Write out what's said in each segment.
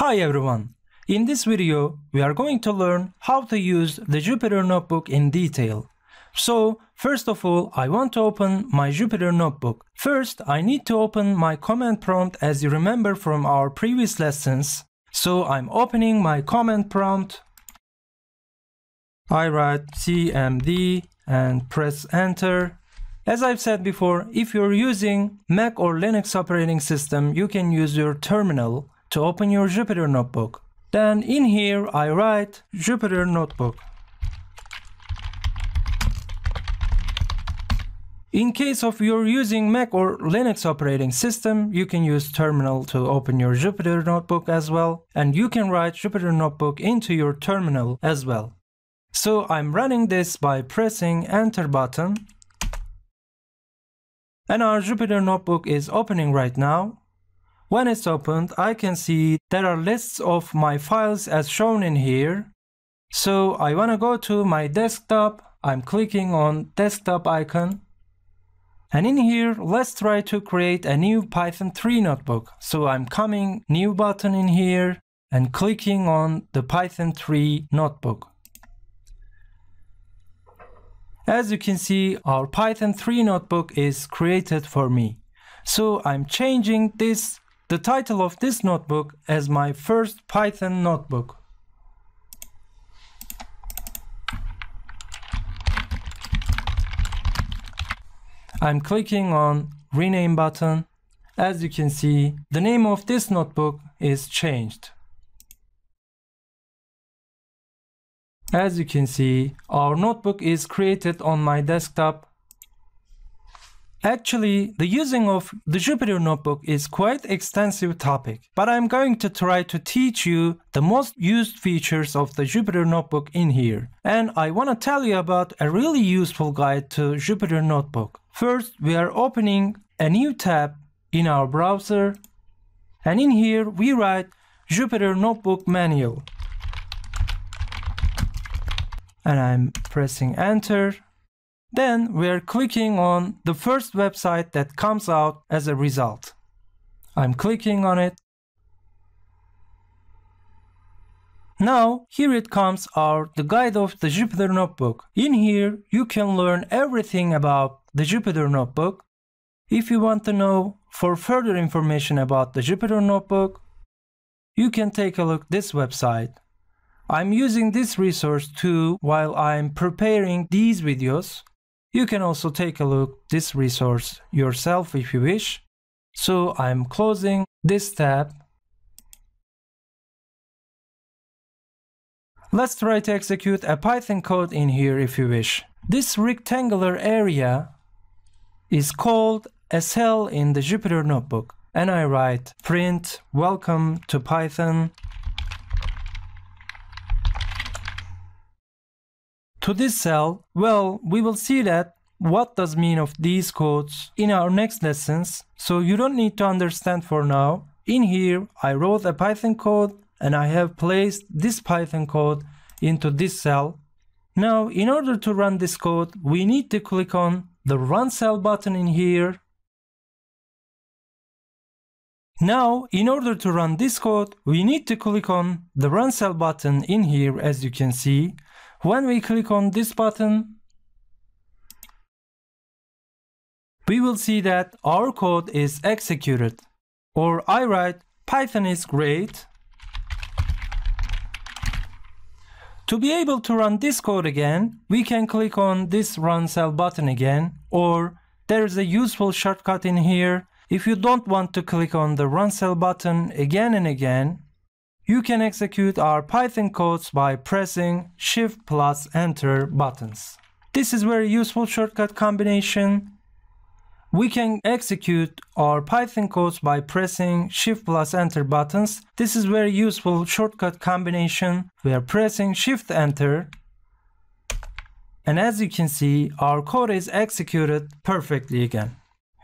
Hi everyone! In this video, we are going to learn how to use the Jupyter Notebook in detail. So, first of all, I want to open my Jupyter Notebook. First, I need to open my command prompt as you remember from our previous lessons. So, I'm opening my command prompt. I write cmd and press enter. As I've said before, if you're using Mac or Linux operating system, you can use your terminal to open your Jupyter Notebook. Then in here I write Jupyter Notebook. In case of you're using Mac or Linux operating system, you can use terminal to open your Jupyter Notebook as well, and you can write Jupyter Notebook into your terminal as well. So I'm running this by pressing enter button, and our Jupyter Notebook is opening right now. When it's opened, I can see there are lists of my files as shown in here. So I want to go to my desktop. I'm clicking on desktop icon. And in here, let's try to create a new Python 3 notebook. So I'm coming new button in here and clicking on the Python 3 notebook. As you can see, our Python 3 notebook is created for me. So I'm changing the title of this notebook as my first Python notebook. I'm clicking on rename button. As you can see, the name of this notebook is changed. As you can see, our notebook is created on my desktop. Actually, the using of the Jupyter Notebook is quite extensive topic, but I'm going to try to teach you the most used features of the Jupyter Notebook in here. And I want to tell you about a really useful guide to Jupyter Notebook. First, we are opening a new tab in our browser, and in here we write Jupyter Notebook Manual. And I'm pressing enter. Then we're clicking on the first website that comes out as a result. I'm clicking on it. Now here it comes the guide of the Jupyter Notebook. In here you can learn everything about the Jupyter Notebook. If you want to know for further information about the Jupyter Notebook, you can take a look at this website. I'm using this resource too while I'm preparing these videos. You can also take a look at this resource yourself if you wish. So I'm closing this tab. Let's try to execute a Python code in here if you wish. This rectangular area is called a cell in the Jupyter Notebook. And I write print welcome to Python. To this cell, well, we will see that what does mean of these codes in our next lessons, so you don't need to understand for now. In here, I wrote a Python code and I have placed this Python code into this cell. Now, in order to run this code, we need to click on the Run Cell button in here. Now, in order to run this code, we need to click on the Run Cell button in here, as you can see. When we click on this button, we will see that our code is executed. Or I write Python is great. To be able to run this code again, we can click on this Run Cell button again, or there's a useful shortcut in here. If you don't want to click on the Run Cell button again and again, you can execute our Python codes by pressing Shift plus Enter buttons. This is very useful shortcut combination. We can execute our Python codes by pressing Shift plus Enter buttons. This is very useful shortcut combination. We are pressing Shift Enter. And as you can see, our code is executed perfectly again.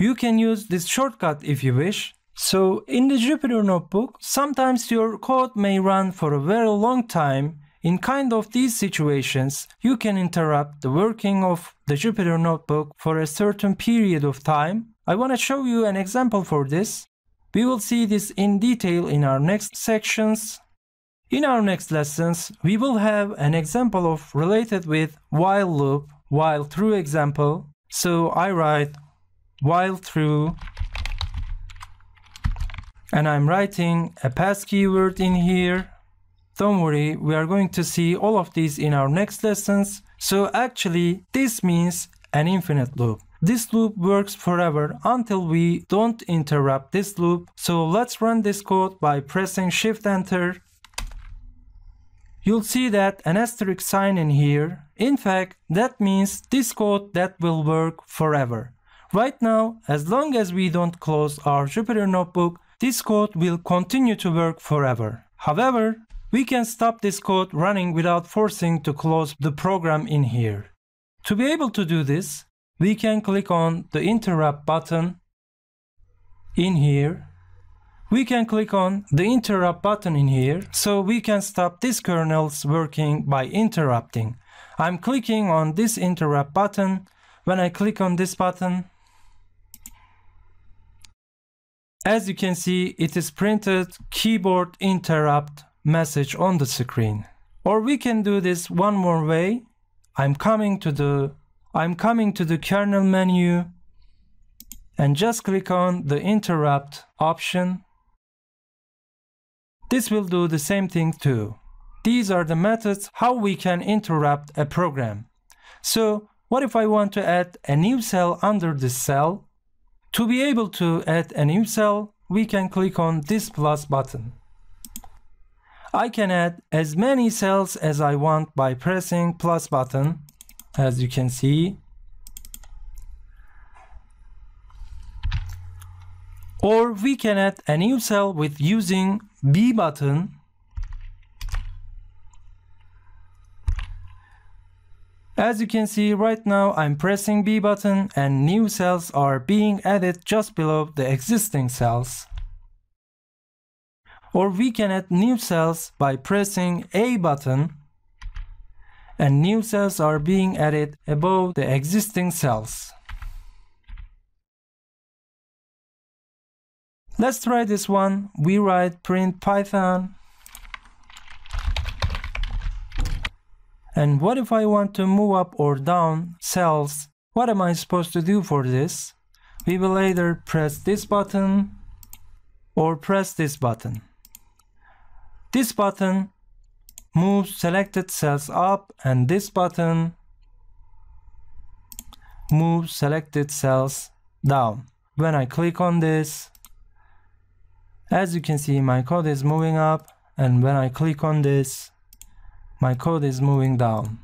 You can use this shortcut if you wish. So in the Jupyter Notebook, sometimes your code may run for a very long time. In kind of these situations, you can interrupt the working of the Jupyter Notebook for a certain period of time. I want to show you an example for this. We will see this in detail in our next sections. In our next lessons, we will have an example of related with while loop, while true example. So I write while true, and I'm writing a pass keyword in here. Don't worry, we are going to see all of these in our next lessons. So actually, this means an infinite loop. This loop works forever until we don't interrupt this loop. So let's run this code by pressing Shift Enter. You'll see that an asterisk sign in here. In fact, that means this code that will work forever. Right now, as long as we don't close our Jupyter notebook, this code will continue to work forever. However, we can stop this code running without forcing to close the program in here. To be able to do this, we can click on the interrupt button in here. We can click on the interrupt button in here, so we can stop this kernel's working by interrupting. I'm clicking on this interrupt button. When I click on this button, as you can see, it is printed keyboard interrupt message on the screen. Or we can do this one more way. I'm coming to the kernel menu and just click on the interrupt option. This will do the same thing too. These are the methods how we can interrupt a program. So what if I want to add a new cell under this cell? To be able to add a new cell, we can click on this plus button. I can add as many cells as I want by pressing plus button, as you can see. Or we can add a new cell with using B button. As you can see right now, I'm pressing B button and new cells are being added just below the existing cells. Or we can add new cells by pressing A button and new cells are being added above the existing cells. Let's try this one. We write print Python. And what if I want to move up or down cells? What am I supposed to do for this? We will either press this button or press this button. This button moves selected cells up and this button moves selected cells down. When I click on this, as you can see, my code is moving up, and when I click on this, my code is moving down.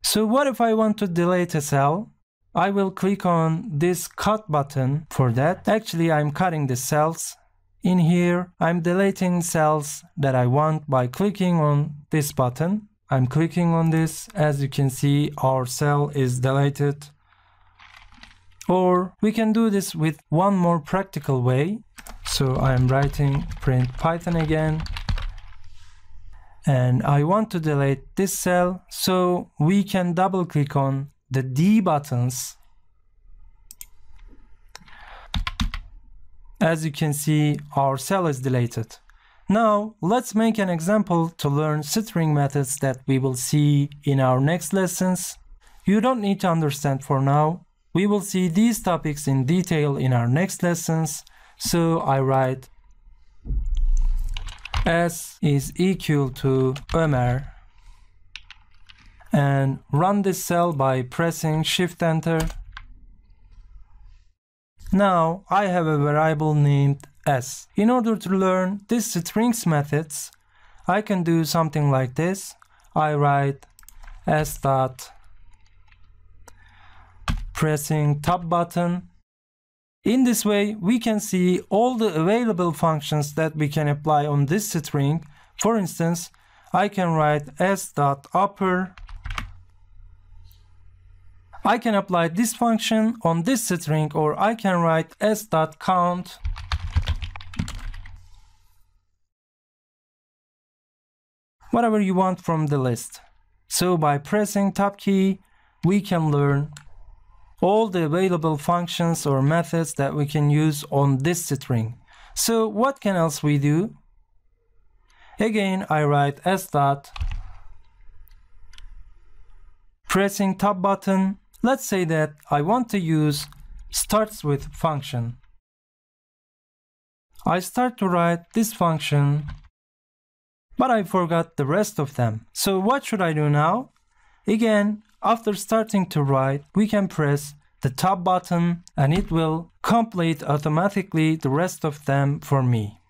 So what if I want to delete a cell? I will click on this cut button for that. Actually, I'm cutting the cells. In here, I'm deleting cells that I want by clicking on this button. I'm clicking on this. As you can see, our cell is deleted. Or we can do this with one more practical way. So I'm writing print Python again. And I want to delete this cell, so we can double click on the D buttons. As you can see, our cell is deleted. Now let's make an example to learn string methods that we will see in our next lessons. You don't need to understand for now. We will see these topics in detail in our next lessons. So I write S is equal to Ömer and run this cell by pressing Shift Enter. Now I have a variable named S. In order to learn this strings methods, I can do something like this. I write S dot pressing top button. In this way, we can see all the available functions that we can apply on this string. For instance, I can write s.upper. I can apply this function on this string, or I can write s.count. Whatever you want from the list. So by pressing top key, we can learn all the available functions or methods that we can use on this string. So what can else we do? Again, I write s dot, pressing top button. Let's say that I want to use starts with function. I start to write this function, but I forgot the rest of them. So what should I do now? Again, after starting to write, we can press the top button and it will complete automatically the rest of them for me.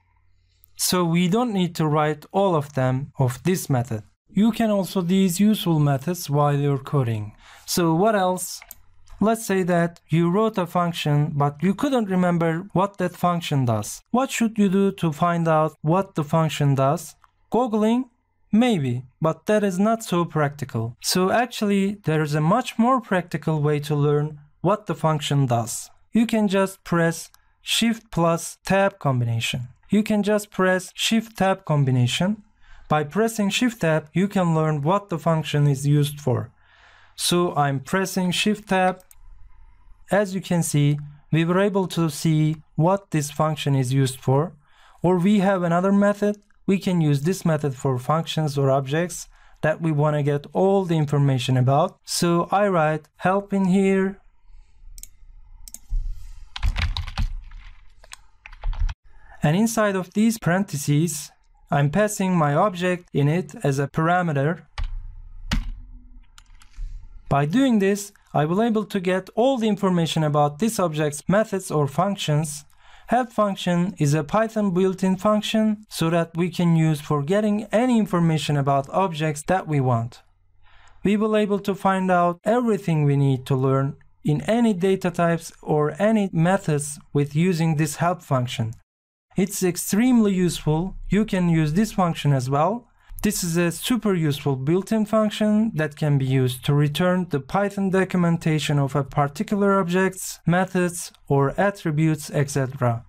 So we don't need to write all of them of this method. You can also these useful methods while you're coding. So what else? Let's say that you wrote a function but you couldn't remember what that function does. What should you do to find out what the function does? Googling? Maybe, but that is not so practical. So actually, there is a much more practical way to learn what the function does. You can just press Shift plus Tab combination. You can just press Shift Tab combination. By pressing Shift Tab, you can learn what the function is used for. So I'm pressing Shift Tab. As you can see, we were able to see what this function is used for. Or we have another method. We can use this method for functions or objects that we want to get all the information about. So I write help in here. And inside of these parentheses, I'm passing my object in it as a parameter. By doing this, I will able to get all the information about this object's methods or functions. Help function is a Python built-in function so that we can use for getting any information about objects that we want. We will able to find out everything we need to learn in any data types or any methods with using this help function. It's extremely useful. You can use this function as well. This is a super useful built-in function that can be used to return the Python documentation of a particular objects, methods, or attributes, etc.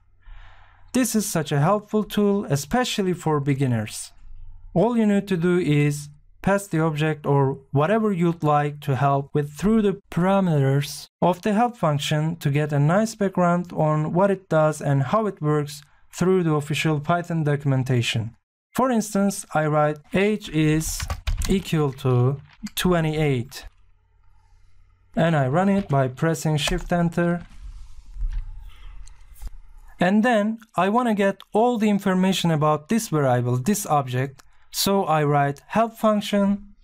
This is such a helpful tool, especially for beginners. All you need to do is pass the object or whatever you'd like to help with through the parameters of the help function to get a nice background on what it does and how it works through the official Python documentation. For instance, I write age is equal to 28 and I run it by pressing Shift Enter. And then I want to get all the information about this variable, this object, so I write help function,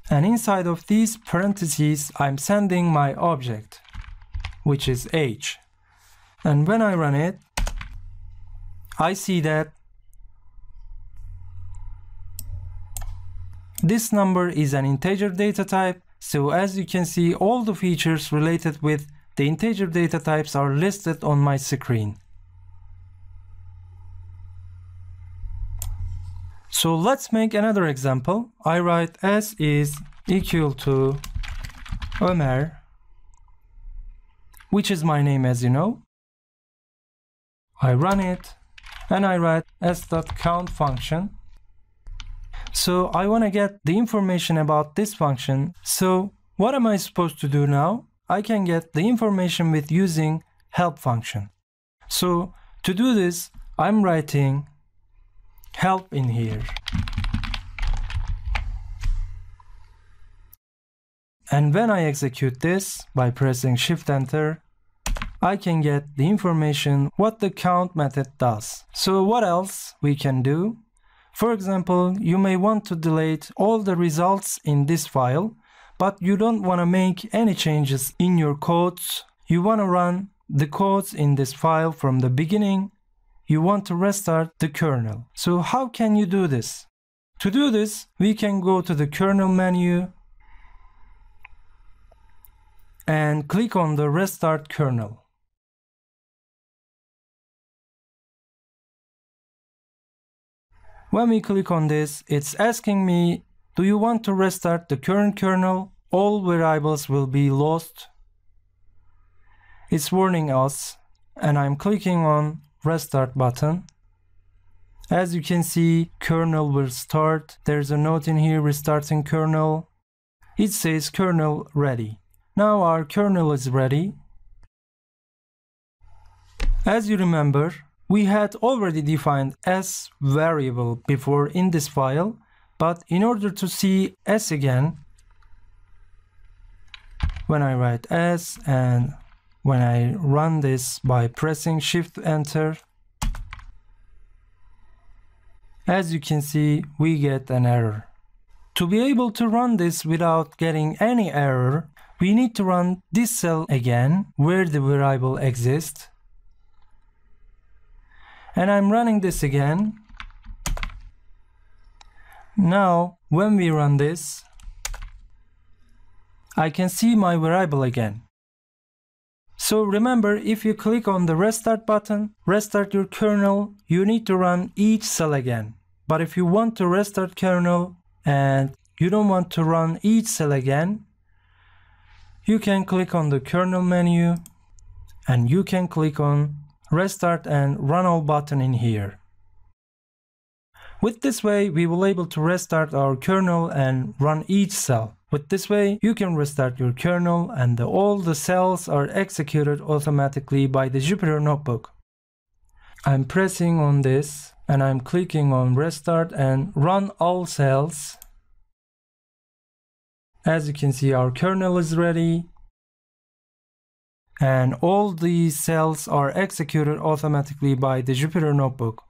and inside of these parentheses I'm sending my object, which is age. And when I run it, I see that this number is an integer data type. So as you can see, all the features related with the integer data types are listed on my screen. So let's make another example. I write s is equal to Ömer, which is my name as you know. I run it and I write s.count function. So I want to get the information about this function. So what am I supposed to do now? I can get the information with using help function. So to do this, I'm writing help in here. And when I execute this by pressing Shift Enter, I can get the information what the count method does. So what else we can do? For example, you may want to delete all the results in this file, but you don't want to make any changes in your codes. You want to run the codes in this file from the beginning. You want to restart the kernel. So how can you do this? To do this, we can go to the kernel menu and click on the restart kernel. When we click on this, it's asking me, do you want to restart the current kernel? All variables will be lost. It's warning us, and I'm clicking on restart button. As you can see, kernel will start. There's a note in here restarting kernel. it says kernel ready. Now our kernel is ready. As you remember, we had already defined s variable before in this file, but in order to see s again, when I write s and when I run this by pressing Shift Enter, as you can see, we get an error. To be able to run this without getting any error, we need to run this cell again where the variable exists. And I'm running this again. Now, when we run this, I can see my variable again. So remember, if you click on the restart button, restart your kernel, you need to run each cell again. But if you want to restart kernel and you don't want to run each cell again, you can click on the kernel menu and you can click on restart and run all button in here. With this way, we will able to restart our kernel and run each cell. With this way, you can restart your kernel and all the cells are executed automatically by the Jupyter Notebook. I'm pressing on this and I'm clicking on restart and run all cells. As you can see, our kernel is ready. And all these cells are executed automatically by the Jupyter Notebook.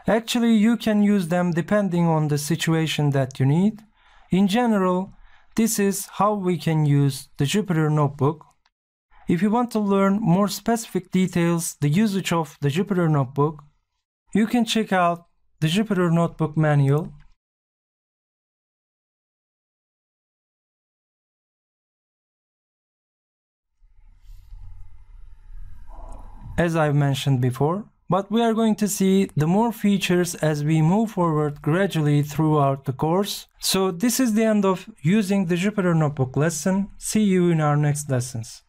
Actually, you can use them depending on the situation that you need. In general, this is how we can use the Jupyter Notebook. If you want to learn more specific details, the usage of the Jupyter Notebook, you can check out the Jupyter Notebook manual. As I've mentioned before, but we are going to see the more features as we move forward gradually throughout the course. So this is the end of using the Jupyter Notebook lesson. See you in our next lessons.